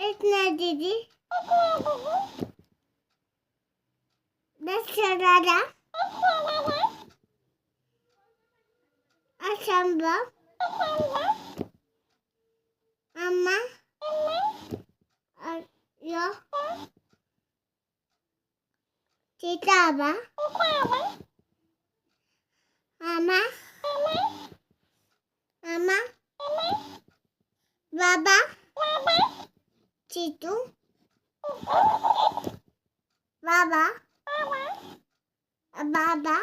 इतना दीदी दस दादा असंभव अम्मा यो चिताबा मामा मामा बाबा चितू बाबा बाबा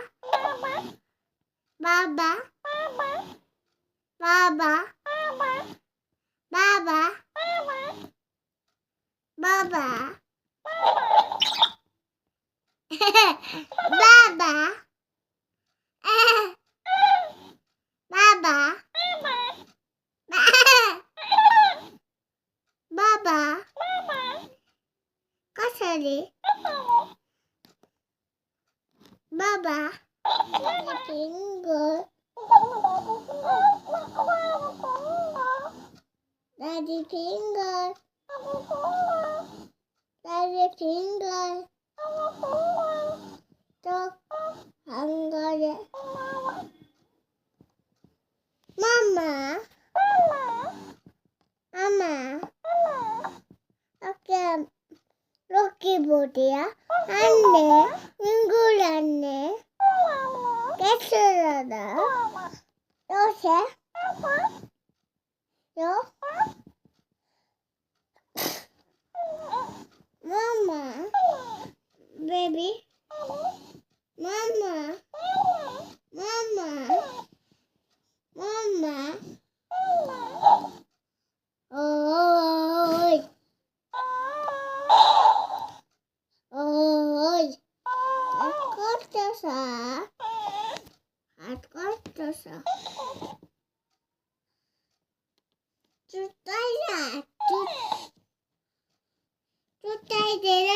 बाबा बाबा बाबा बाबा बाबा बाबा बाबा कसरी बाबा finger daddy finger daddy finger dog hungry mama mama okay Rocky Bodia anne ingul anne Keserada Dose Yo Mama Baby Mama Mama Mama Oi Oi Akortosa Akortosa Tutaya Tutaya